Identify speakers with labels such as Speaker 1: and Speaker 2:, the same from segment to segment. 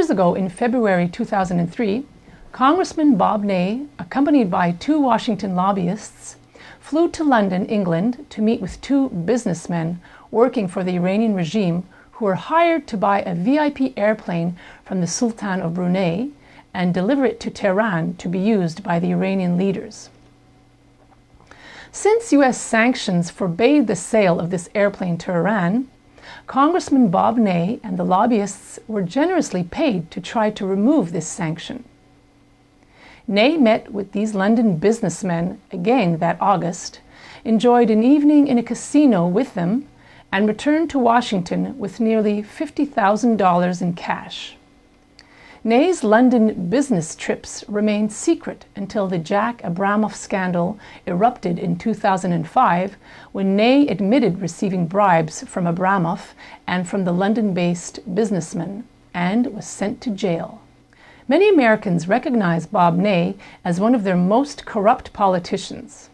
Speaker 1: years ago, in February 2003, Congressman Bob Ney, accompanied by 2 Washington lobbyists, flew to London, England, to meet with 2 businessmen working for the Iranian regime who were hired to buy a VIP airplane from the Sultan of Brunei and deliver it to Tehran to be used by the Iranian leaders. Since U.S. sanctions forbade the sale of this airplane to Iran, Congressman Bob Ney and the lobbyists were generously paid to try to remove this sanction. Ney met with these London businessmen again that August, enjoyed an evening in a casino with them, and returned to Washington with nearly $50,000 in cash. Ney's London business trips remained secret until the Jack Abramoff scandal erupted in 2005, when Ney admitted receiving bribes from Abramoff and from the London-based businessman, and was sent to jail. Many Americans recognize Bob Ney as one of their most corrupt politicians.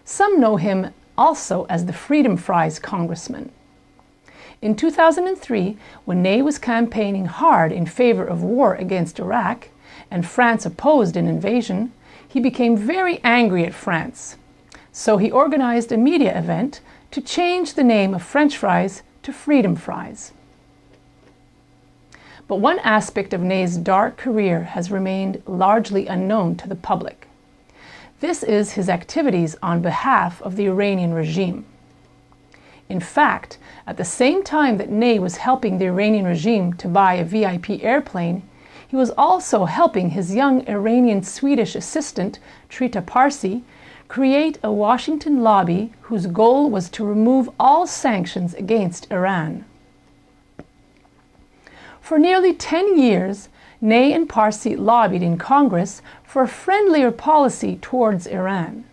Speaker 1: Some know him also as the Freedom Fries congressman. In 2003, when Ney was campaigning hard in favor of war against Iraq, and France opposed an invasion, he became very angry at France. So he organized a media event to change the name of French fries to Freedom Fries. But one aspect of Ney's dark career has remained largely unknown to the public. This is his activities on behalf of the Iranian regime. In fact, at the same time that Ney was helping the Iranian regime to buy a VIP airplane, he was also helping his young Iranian-Swedish assistant, Trita Parsi, create a Washington lobby whose goal was to remove all sanctions against Iran. For nearly 10 years, Ney and Parsi lobbied in Congress for a friendlier policy towards Iran.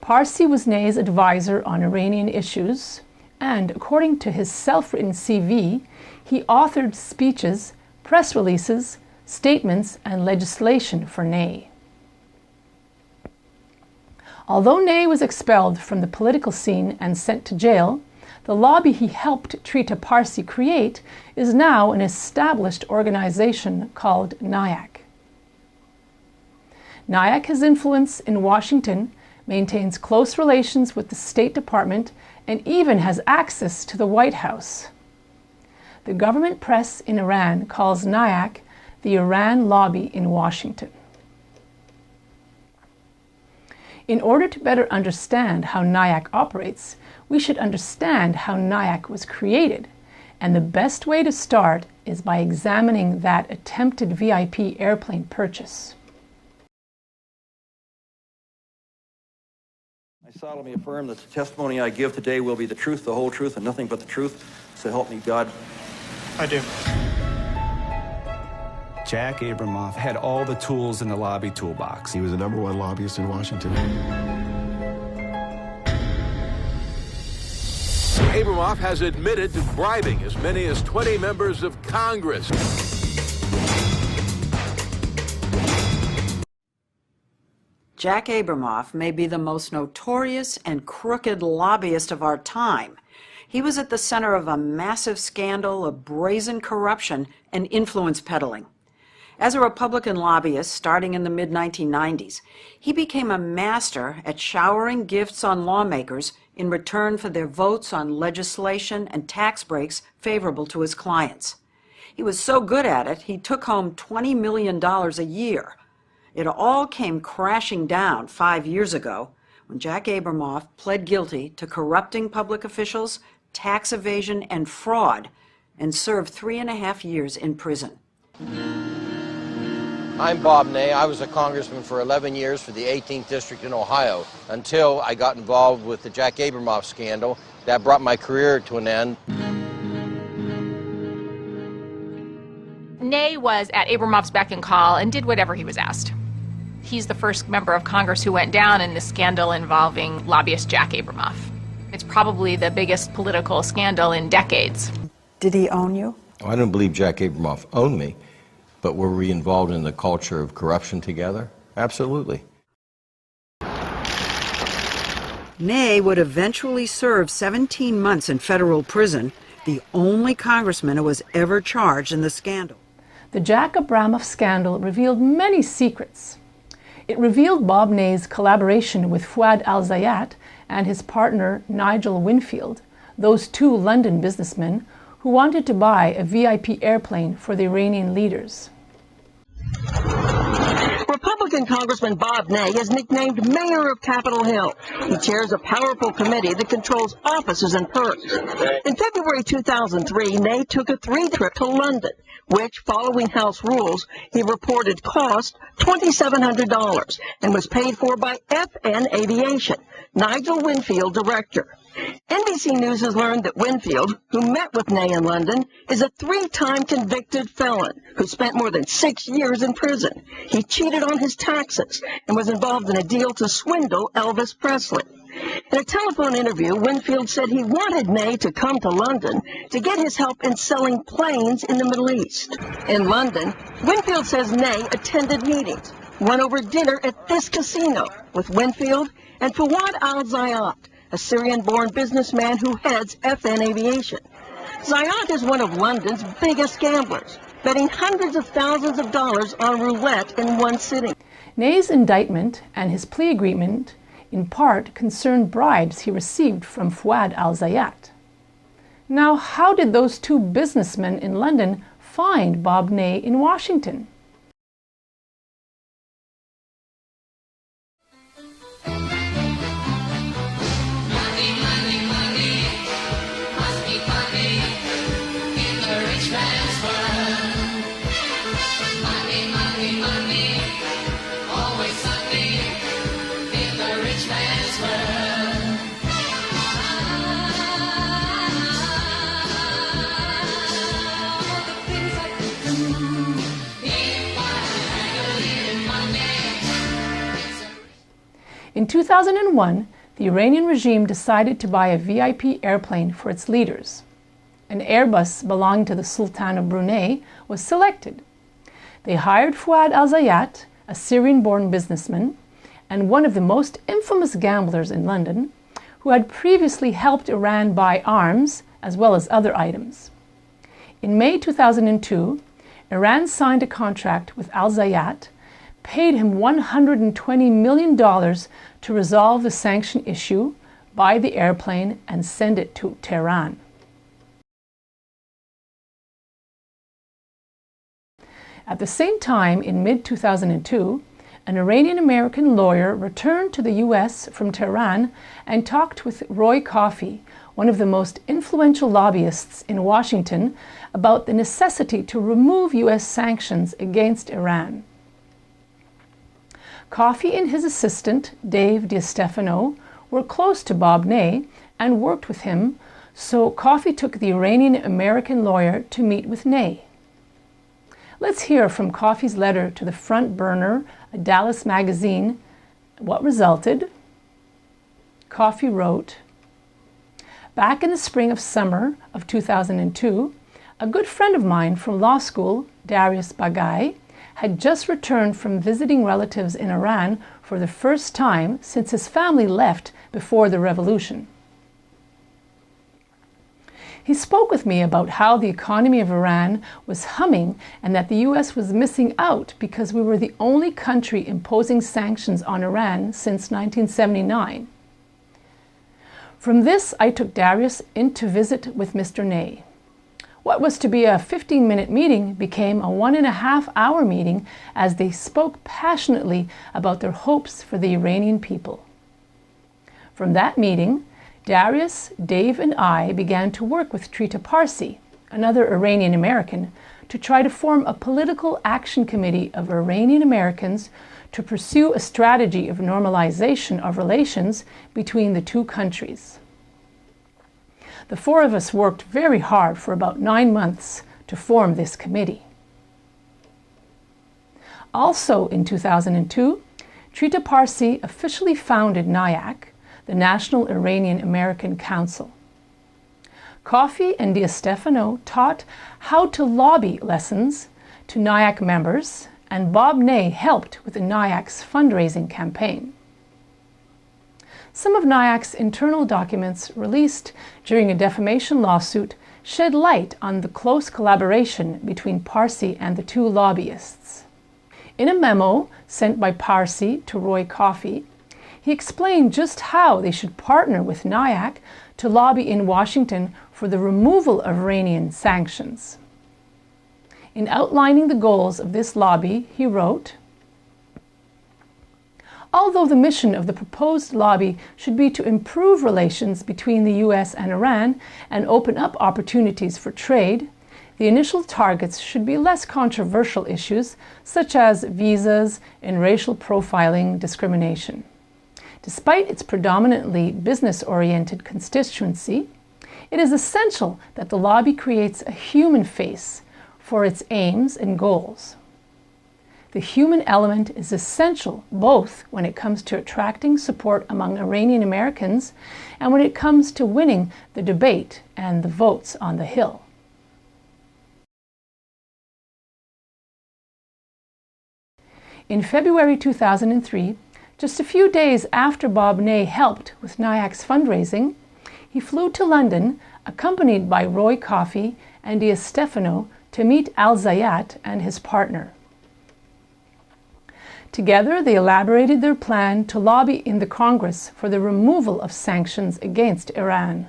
Speaker 1: Parsi was Ney's advisor on Iranian issues, and according to his self-written CV, he authored speeches, press releases, statements, and legislation for Ney. Although Ney was expelled from the political scene and sent to jail, the lobby he helped Trita Parsi create is now an established organization called NIAC. NIAC has influence in Washington, maintains close relations with the State Department, and even has access to the White House. The government press in Iran calls NIAC the Iran lobby in Washington. In order to better understand how NIAC operates, we should understand how NIAC was created, and the best way to start is by examining that attempted VIP airplane purchase.
Speaker 2: I solemnly affirm that the testimony I give today will be the truth, the whole truth, and nothing but the truth. So help me God.
Speaker 3: I do.
Speaker 4: Jack Abramoff had all the tools in the lobby toolbox.
Speaker 5: He was the #1 lobbyist in Washington.
Speaker 6: Abramoff has admitted to bribing as many as 20 members of Congress.
Speaker 7: Jack Abramoff may be the most notorious and crooked lobbyist of our time. He was at the center of a massive scandal of brazen corruption and influence peddling. As a Republican lobbyist starting in the mid-1990s, he became a master at showering gifts on lawmakers in return for their votes on legislation and tax breaks favorable to his clients. He was so good at it, he took home $20 million a year. It all came crashing down 5 years ago when Jack Abramoff pled guilty to corrupting public officials, tax evasion, and fraud, and served 3.5 years in prison.
Speaker 8: I'm Bob Ney. I was a congressman for 11 years for the 18th District in Ohio until I got involved with the Jack Abramoff scandal. That brought my career to an end.
Speaker 9: Ney was at Abramoff's beck and call and did whatever he was asked. He's the first member of Congress who went down in the scandal involving lobbyist Jack Abramoff. It's probably the biggest political scandal in decades.
Speaker 7: Did he own you?
Speaker 10: I don't believe Jack Abramoff owned me. But were we involved in the culture of corruption together? Absolutely.
Speaker 7: Ney would eventually serve 17 months in federal prison, the only congressman who was ever charged in the scandal.
Speaker 1: The Jack Abramoff scandal revealed many secrets. It revealed Bob Ney's collaboration with Fouad al-Zayat and his partner Nigel Winfield, those two London businessmen who wanted to buy a VIP airplane for the Iranian leaders.
Speaker 3: Republican Congressman Bob Ney is nicknamed Mayor of Capitol Hill. He chairs a powerful committee that controls offices and perks. In February 2003, Ney took a 3-day trip to London, which, following House rules, he reported cost $2,700 and was paid for by FN Aviation, Nigel Winfield, director. NBC News has learned that Winfield, who met with Ney in London, is a 3-time convicted felon who spent more than 6 years in prison. He cheated on his taxes and was involved in a deal to swindle Elvis Presley. In a telephone interview, Winfield said he wanted Ney to come to London to get his help in selling planes in the Middle East. In London, Winfield says Ney attended meetings, went over dinner at this casino with Winfield and Fouad al-Zayat, a Syrian-born businessman who heads FN Aviation. Zayat is one of London's biggest gamblers, betting hundreds of thousands of dollars on roulette in one sitting.
Speaker 1: Ney's indictment and his plea agreement in part concerned bribes he received from Fouad al-Zayat. Now, how did those two businessmen in London find Bob Ney in Washington? In 2001, the Iranian regime decided to buy a VIP airplane for its leaders. An Airbus belonging to the Sultan of Brunei was selected. They hired Fouad al-Zayat, a Syrian-born businessman, and one of the most infamous gamblers in London, who had previously helped Iran buy arms as well as other items. In May 2002, Iran signed a contract with al-Zayat, paid him $120 million to resolve the sanction issue, buy the airplane, and send it to Tehran. At the same time, in mid-2002, an Iranian-American lawyer returned to the U.S. from Tehran and talked with Roy Coffey, one of the most influential lobbyists in Washington, about the necessity to remove U.S. sanctions against Iran. Coffey and his assistant, Dave DiStefano, were close to Bob Ney and worked with him, so Coffey took the Iranian-American lawyer to meet with Ney. Let's hear from Coffey's letter to the Front Burner, a Dallas magazine, what resulted. Coffey wrote, "Back in the spring of summer of 2002, a good friend of mine from law school, Darius Bagai, had just returned from visiting relatives in Iran for the first time since his family left before the revolution. He spoke with me about how the economy of Iran was humming and that the U.S. was missing out because we were the only country imposing sanctions on Iran since 1979. From this, I took Darius in to visit with Mr. Ney. What was to be a 15-minute meeting became a 1.5-hour meeting as they spoke passionately about their hopes for the Iranian people. From that meeting, Darius, Dave, and I began to work with Trita Parsi, another Iranian-American, to try to form a political action committee of Iranian-Americans to pursue a strategy of normalization of relations between the two countries. The four of us worked very hard for about 9 months to form this committee. Also in 2002, Trita Parsi officially founded NIAC, the National Iranian-American Council. Coffey and DiStefano taught how to lobby lessons to NIAC members, and Bob Ney helped with the NIAC's fundraising campaign. Some of NIAC's internal documents released during a defamation lawsuit shed light on the close collaboration between Parsi and the two lobbyists. In a memo sent by Parsi to Roy Coffey, he explained just how they should partner with NIAC to lobby in Washington for the removal of Iranian sanctions. In outlining the goals of this lobby, he wrote, "Although the mission of the proposed lobby should be to improve relations between the U.S. and Iran and open up opportunities for trade, the initial targets should be less controversial issues such as visas and racial profiling discrimination. Despite its predominantly business-oriented constituency, it is essential that the lobby creates a human face for its aims and goals. The human element is essential both when it comes to attracting support among Iranian-Americans and when it comes to winning the debate and the votes on the Hill." In February 2003, just a few days after Bob Ney helped with NIAC's fundraising, he flew to London accompanied by Roy Coffey and DiStefano to meet al-Zayat and his partner. Together, they elaborated their plan to lobby in the Congress for the removal of sanctions against Iran.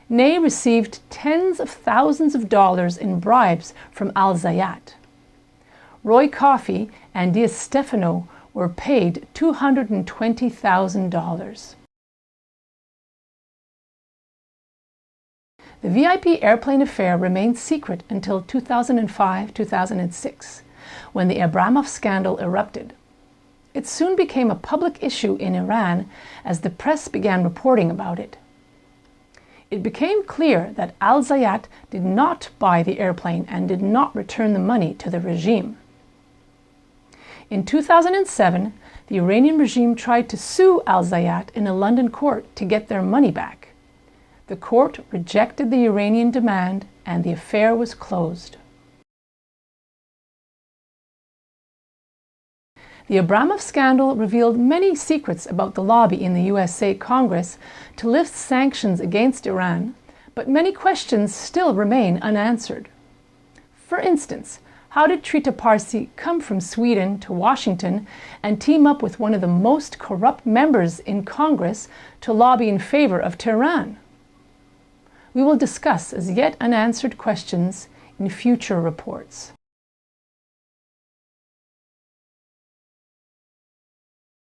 Speaker 1: Ney received tens of thousands of dollars in bribes from al-Zayat. Roy Coffey and DiStefano were paid $220,000. The VIP airplane affair remained secret until 2005-2006, when the Abramoff scandal erupted. It soon became a public issue in Iran as the press began reporting about it. It became clear that al-Zayat did not buy the airplane and did not return the money to the regime. In 2007, the Iranian regime tried to sue al-Zayat in a London court to get their money back. The court rejected the Iranian demand and the affair was closed. The Abramoff scandal revealed many secrets about the lobby in the USA Congress to lift sanctions against Iran, but many questions still remain unanswered. For instance, how did Trita Parsi come from Sweden to Washington and team up with one of the most corrupt members in Congress to lobby in favor of Tehran? We will discuss as yet unanswered questions in future reports.